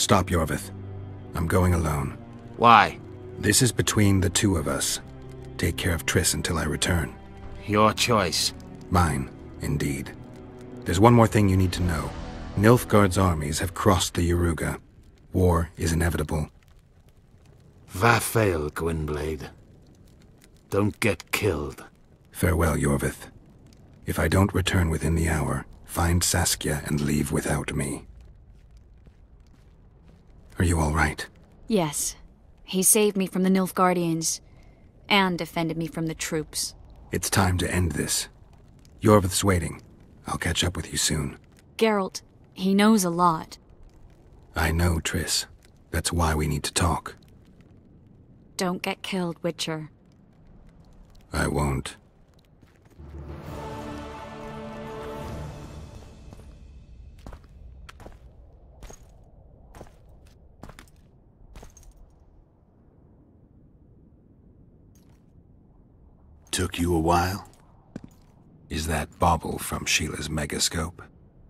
Stop, Yorvith. I'm going alone. Why? This is between the two of us. Take care of Triss until I return. Your choice. Mine, indeed. There's one more thing you need to know. Nilfgaard's armies have crossed the Yaruga. War is inevitable. Vafail, Gwynblade. Don't get killed. Farewell, Yorvith. If I don't return within the hour, find Saskia and leave without me. Are you all right? Yes. He saved me from the Nilfgaardians, and defended me from the troops. It's time to end this. Yorvith's waiting. I'll catch up with you soon. Geralt, he knows a lot. I know, Triss. That's why we need to talk. Don't get killed, Witcher. I won't. Took you a while? Is that bauble from Sheila's megascope?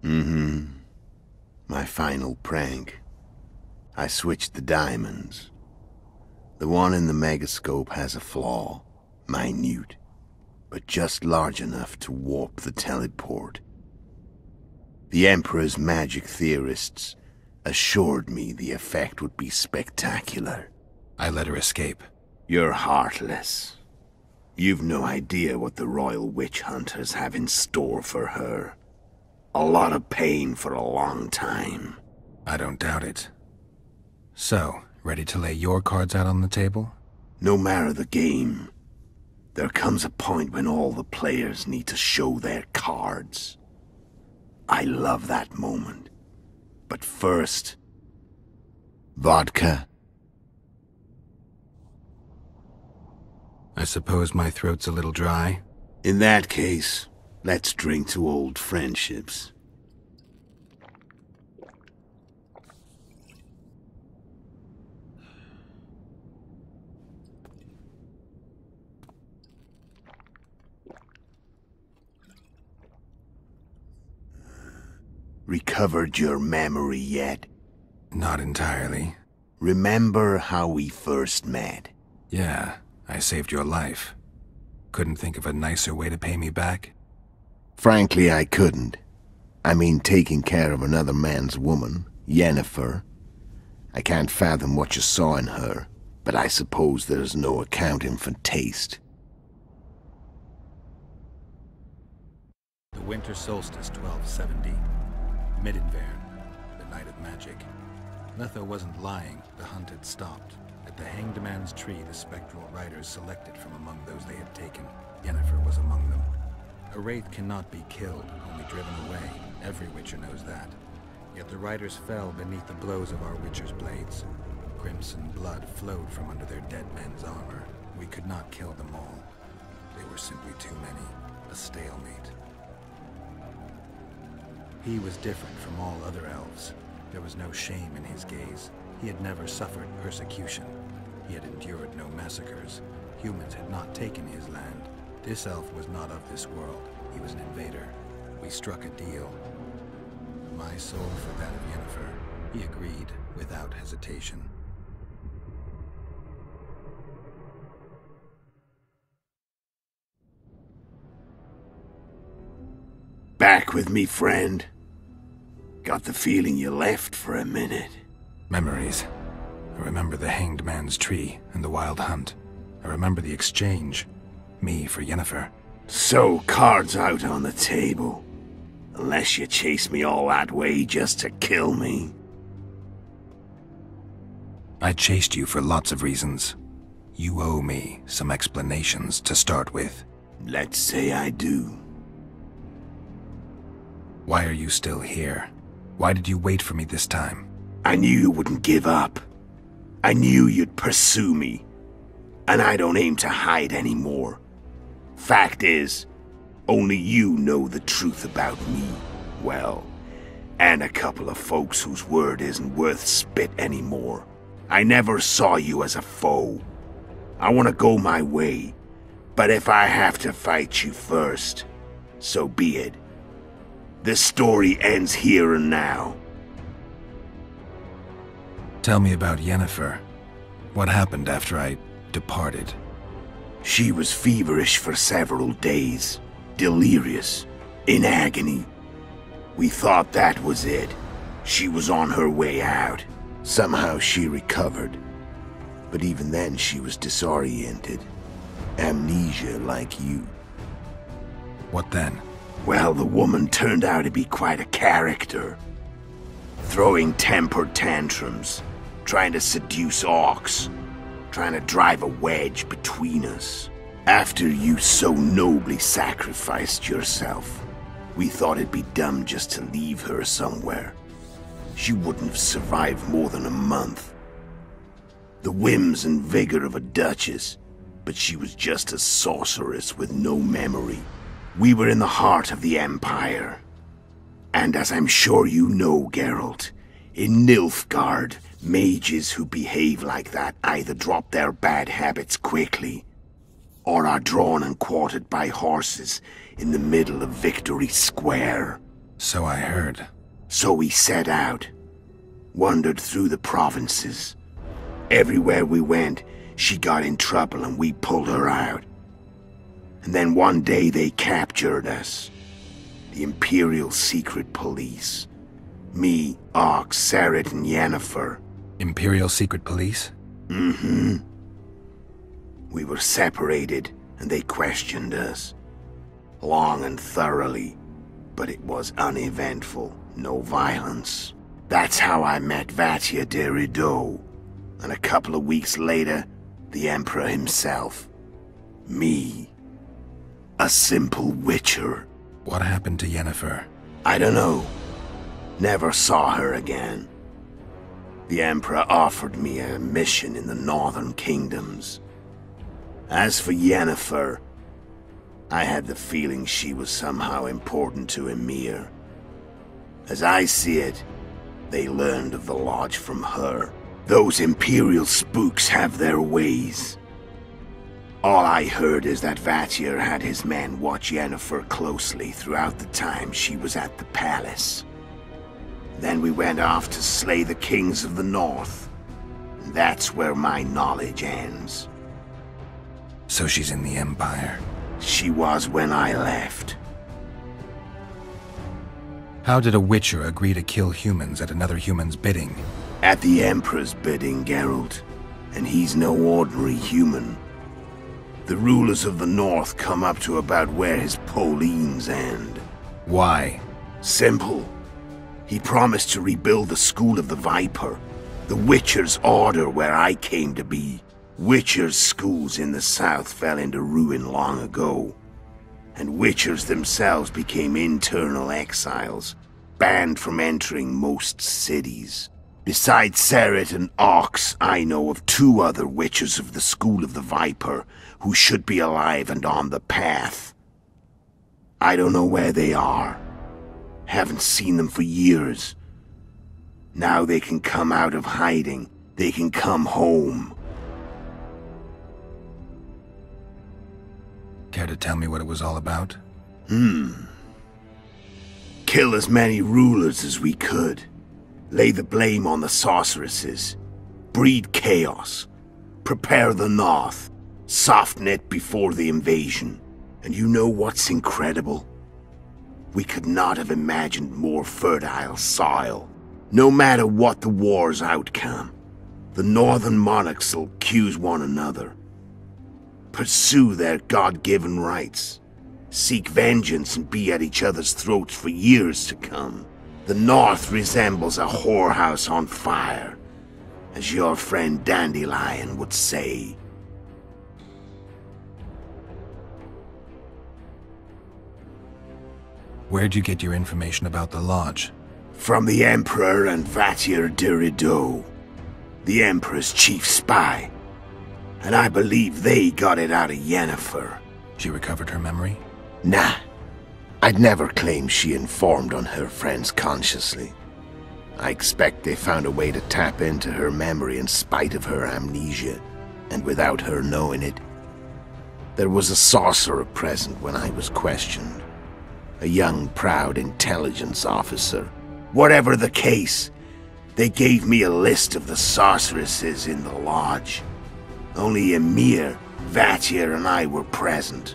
Mm-hmm. My final prank. I switched the diamonds. The one in the megascope has a flaw. Minute. But just large enough to warp the teleport. The Emperor's magic theorists assured me the effect would be spectacular. I let her escape. You're heartless. You've no idea what the royal witch hunters have in store for her. A lot of pain for a long time. I don't doubt it. So, ready to lay your cards out on the table? No matter the game, there comes a point when all the players need to show their cards. I love that moment. But first... vodka. I suppose my throat's a little dry? In that case, let's drink to old friendships. Recovered your memory yet? Not entirely. Remember how we first met? Yeah, I saved your life. Couldn't think of a nicer way to pay me back? Frankly, I couldn't. I mean, taking care of another man's woman, Yennefer. I can't fathom what you saw in her, but I suppose there's no accounting for taste. The winter solstice 1270. Midinvern, the night of magic. Letho wasn't lying, the hunt had stopped. At the Hanged Man's Tree, the spectral riders selected from among those they had taken. Yennefer was among them. A wraith cannot be killed, only driven away. Every Witcher knows that. Yet the riders fell beneath the blows of our Witcher's blades. Crimson blood flowed from under their dead men's armor. We could not kill them all. They were simply too many. A stalemate. He was different from all other elves. There was no shame in his gaze. He had never suffered persecution. He had endured no massacres. Humans had not taken his land. This elf was not of this world. He was an invader. We struck a deal. My soul for that of Yennefer. He agreed without hesitation. Back with me, friend. Got the feeling you left for a minute. Memories. I remember the Hanged Man's Tree and the Wild Hunt. I remember the exchange. Me for Yennefer. So, cards out on the table. Unless you chase me all that way just to kill me. I chased you for lots of reasons. You owe me some explanations to start with. Let's say I do. Why are you still here? Why did you wait for me this time? I knew you wouldn't give up. I knew you'd pursue me. And I don't aim to hide anymore. Fact is, only you know the truth about me. Well, and a couple of folks whose word isn't worth spit anymore. I never saw you as a foe. I want to go my way. But if I have to fight you first, so be it. The story ends here and now. Tell me about Yennefer. What happened after I departed? She was feverish for several days, delirious, in agony. We thought that was it. She was on her way out. Somehow she recovered. But even then she was disoriented. Amnesia like you. What then? Well, the woman turned out to be quite a character. Throwing temper tantrums, trying to seduce orcs, trying to drive a wedge between us. After you so nobly sacrificed yourself, we thought it'd be dumb just to leave her somewhere. She wouldn't have survived more than a month. The whims and vigor of a duchess, but she was just a sorceress with no memory. We were in the heart of the Empire. And as I'm sure you know, Geralt, in Nilfgaard, mages who behave like that either drop their bad habits quickly, or are drawn and quartered by horses in the middle of Victory Square. So I heard. So we set out, wandered through the provinces. Everywhere we went, she got in trouble and we pulled her out. And then one day they captured us. The Imperial Secret Police. Me, Ox, Serret, and Yennefer. Imperial Secret Police? Mm-hmm. We were separated, and they questioned us. Long and thoroughly, but it was uneventful, no violence. That's how I met Vatia de Rideau, and a couple of weeks later, the Emperor himself. Me. A simple witcher. What happened to Yennefer? I don't know. Never saw her again. The Emperor offered me a mission in the northern kingdoms. As for Yennefer, I had the feeling she was somehow important to Emir. As I see it, they learned of the Lodge from her. Those Imperial spooks have their ways. All I heard is that Vatir had his men watch Yennefer closely throughout the time she was at the palace. Then we went off to slay the kings of the north. And that's where my knowledge ends. So she's in the Empire? She was when I left. How did a Witcher agree to kill humans at another human's bidding? At the Emperor's bidding, Geralt. And he's no ordinary human. The rulers of the north come up to about where his Pauline's end. Why? Simple. He promised to rebuild the School of the Viper, the Witcher's order where I came to be. Witcher's schools in the south fell into ruin long ago, and Witchers themselves became internal exiles, banned from entering most cities. Besides Serret and Ox, I know of 2 other Witchers of the School of the Viper who should be alive and on the path. I don't know where they are. Haven't seen them for years. Now they can come out of hiding. They can come home. Care to tell me what it was all about? Kill as many rulers as we could. Lay the blame on the sorceresses. Breed chaos. Prepare the north. Soften it before the invasion. And you know what's incredible? We could not have imagined more fertile soil. No matter what the war's outcome, the northern monarchs will accuse one another. Pursue their God-given rights. Seek vengeance and be at each other's throats for years to come. The north resembles a whorehouse on fire, as your friend Dandelion would say. Where'd you get your information about the Lodge? From the Emperor and Vatir de Rideau, the Emperor's chief spy. And I believe they got it out of Yennefer. She recovered her memory? Nah. I'd never claim she informed on her friends consciously. I expect they found a way to tap into her memory in spite of her amnesia, and without her knowing it. There was a sorcerer present when I was questioned. A young, proud intelligence officer. Whatever the case, They gave me a list of the sorceresses in the lodge. Only Emir, Vatir, and I were present.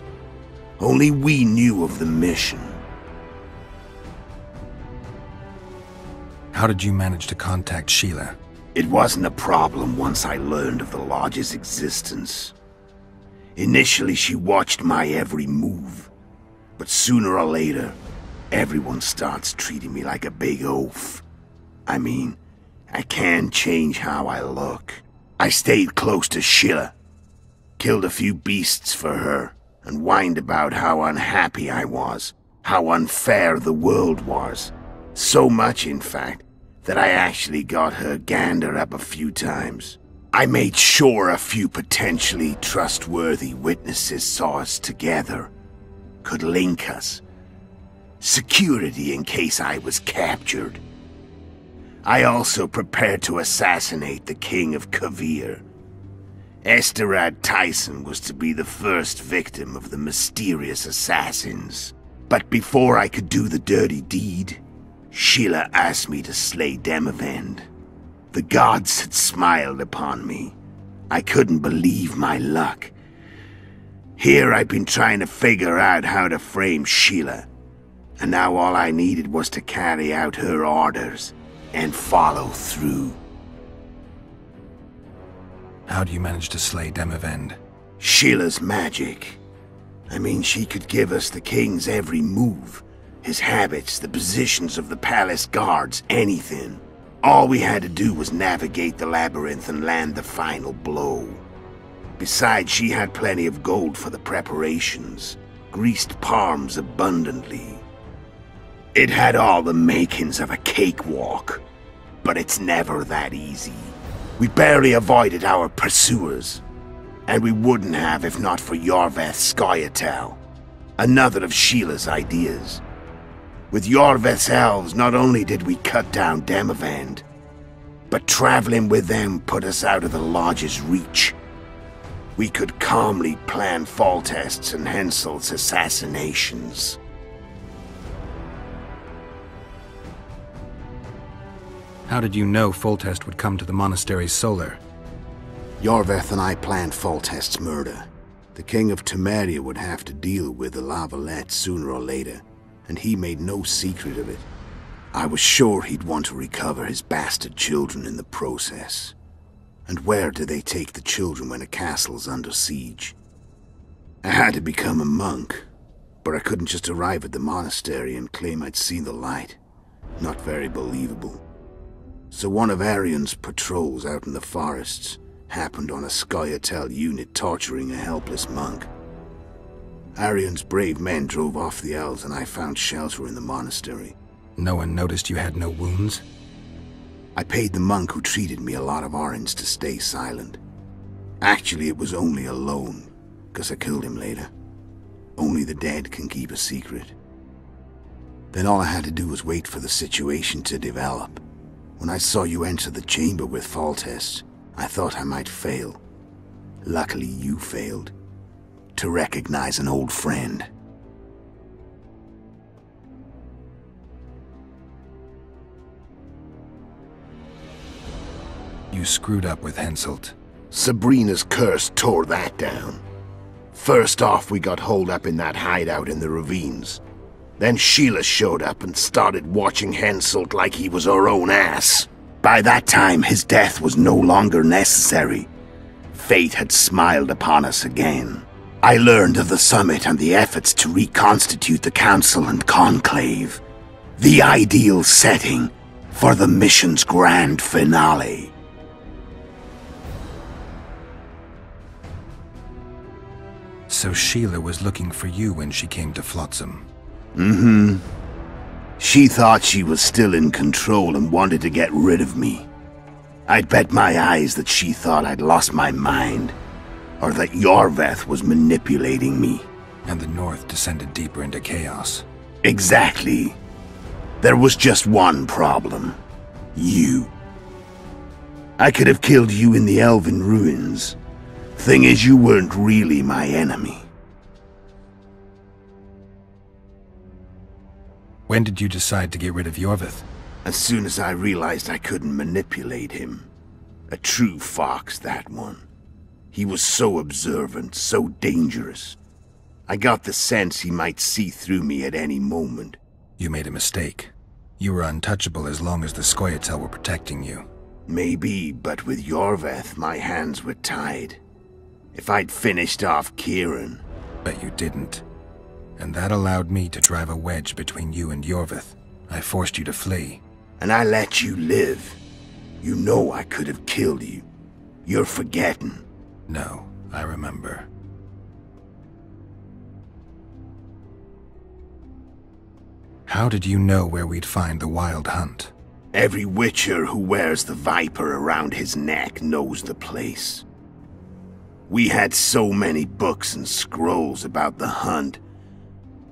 Only we knew of the mission. How did you manage to contact Sheila? It wasn't a problem once I learned of the lodge's existence. Initially, she watched my every move. But sooner or later, everyone starts treating me like a big oaf. I mean, I can't change how I look. I stayed close to Sheila, killed a few beasts for her, and whined about how unhappy I was, how unfair the world was. So much, in fact, that I actually got her gander up a few times. I made sure a few potentially trustworthy witnesses saw us together, could link us. Security in case I was captured. I also prepared to assassinate the King of Kavir. Esterad Tyson was to be the first victim of the mysterious assassins. But before I could do the dirty deed, Sheila asked me to slay Demavend. The gods had smiled upon me. I couldn't believe my luck. Here I've been trying to figure out how to frame Sheila, and now all I needed was to carry out her orders and follow through. How do you manage to slay Demavend? Sheila's magic. I mean, she could give us the king's every move. His habits, the positions of the palace guards, anything. All we had to do was navigate the labyrinth and land the final blow. Besides, she had plenty of gold for the preparations, greased palms abundantly. It had all the makings of a cakewalk, but it's never that easy. We barely avoided our pursuers, and we wouldn't have if not for Yorveth Scoia'tael, another of Sheila's ideas. With Yorveth's elves, not only did we cut down Demavend, but traveling with them put us out of the lodge's reach. We could calmly plan Foltest's and Henselt's assassinations. How did you know Foltest would come to the monastery's solar? Yorveth and I planned Foltest's murder. The King of Temeria would have to deal with the La Valette sooner or later, and he made no secret of it. I was sure he'd want to recover his bastard children in the process. And where do they take the children when a castle's under siege? I had to become a monk, but I couldn't just arrive at the monastery and claim I'd seen the light. Not very believable. So one of Arion's patrols out in the forests happened on a Scoia'tael unit torturing a helpless monk. Arion's brave men drove off the elves and I found shelter in the monastery. No one noticed you had no wounds? I paid the monk who treated me a lot of orange to stay silent. Actually, it was only a loan, because I killed him later. Only the dead can keep a secret. Then all I had to do was wait for the situation to develop. When I saw you enter the chamber with Foltest, I thought I might fail. Luckily, you failed. To recognize an old friend. You screwed up with Henselt. Sabrina's curse tore that down. First off, we got holed up in that hideout in the ravines. Then Sheila showed up and started watching Henselt like he was her own ass. By that time, his death was no longer necessary. Fate had smiled upon us again. I learned of the summit and the efforts to reconstitute the council and conclave. The ideal setting for the mission's grand finale. So Sheila was looking for you when she came to Flotsam. Mm-hmm. She thought she was still in control and wanted to get rid of me. I'd bet my eyes that she thought I'd lost my mind, or that Yorveth was manipulating me. And the North descended deeper into chaos. Exactly. There was just one problem. You. I could have killed you in the Elven ruins. Thing is, you weren't really my enemy. When did you decide to get rid of Yorveth? As soon as I realized I couldn't manipulate him. A true fox, that one. He was so observant, so dangerous. I got the sense he might see through me at any moment. You made a mistake. You were untouchable as long as the Scoia'tael were protecting you. Maybe, but with Yorveth, my hands were tied. If I'd finished off Kieran... But you didn't. And that allowed me to drive a wedge between you and Yorveth. I forced you to flee. And I let you live. You know I could have killed you. You're forgetting. No, I remember. How did you know where we'd find the Wild Hunt? Every Witcher who wears the viper around his neck knows the place. We had so many books and scrolls about the hunt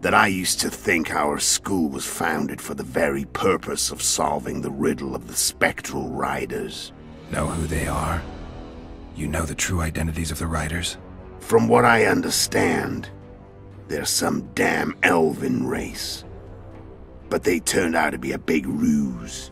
that I used to think our school was founded for the very purpose of solving the riddle of the spectral riders. Know who they are? You know the true identities of the riders? From what I understand, they're some damn elven race. But they turned out to be a big ruse.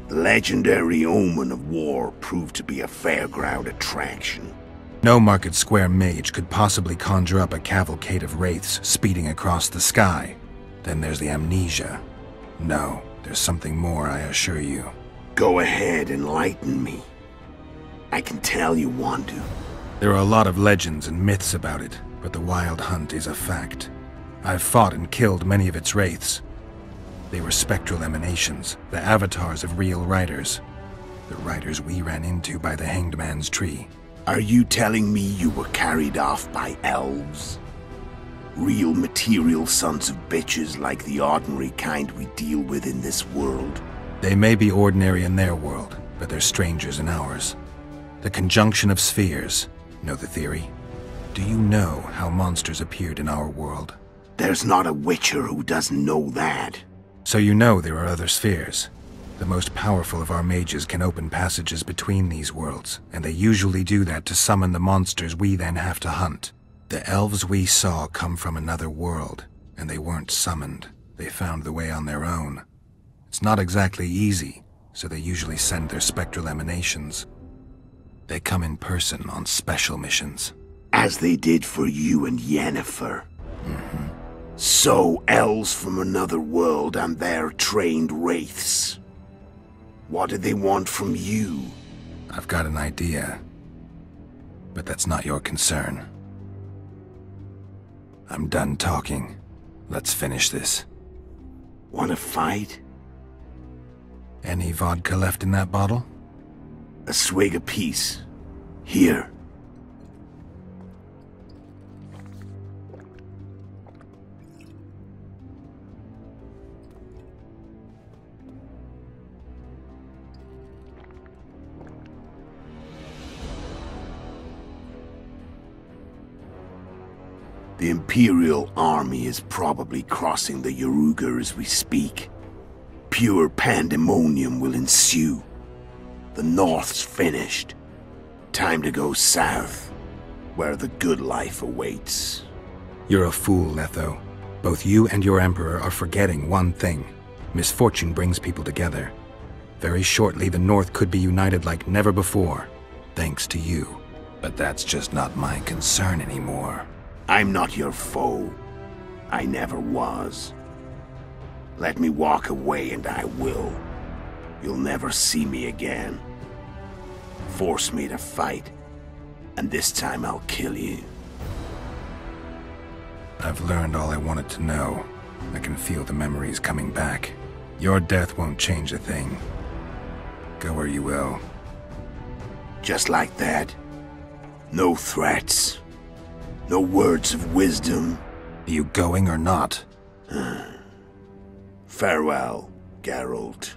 The legendary omen of war proved to be a fairground attraction. No Market Square mage could possibly conjure up a cavalcade of wraiths speeding across the sky. Then there's the amnesia. No, there's something more, I assure you. Go ahead, enlighten me. I can tell you want to. There are a lot of legends and myths about it, but the Wild Hunt is a fact. I've fought and killed many of its wraiths. They were spectral emanations, the avatars of real riders. The riders we ran into by the Hanged Man's tree. Are you telling me you were carried off by elves? Real material sons of bitches like the ordinary kind we deal with in this world? They may be ordinary in their world, but they're strangers in ours. The conjunction of spheres. Know the theory? Do you know how monsters appeared in our world? There's not a Witcher who doesn't know that. So you know there are other spheres. The most powerful of our mages can open passages between these worlds, and they usually do that to summon the monsters we then have to hunt. The elves we saw come from another world, and they weren't summoned. They found the way on their own. It's not exactly easy, so they usually send their spectral emanations. They come in person on special missions. As they did for you and Yennefer. Mm-hmm. So, elves from another world and their trained wraiths. What did they want from you? I've got an idea. But that's not your concern. I'm done talking. Let's finish this. Want to fight? Any vodka left in that bottle? A swig apiece. Here. The Imperial army is probably crossing the Yaruger as we speak. Pure pandemonium will ensue. The North's finished. Time to go south, where the good life awaits. You're a fool, Letho. Both you and your Emperor are forgetting one thing. Misfortune brings people together. Very shortly, the North could be united like never before, thanks to you. But that's just not my concern anymore. I'm not your foe. I never was. Let me walk away and I will. You'll never see me again. Force me to fight, and this time I'll kill you. I've learned all I wanted to know. I can feel the memories coming back. Your death won't change a thing. Go where you will. Just like that? No threats? No words of wisdom? Are you going or not? Farewell, Geralt.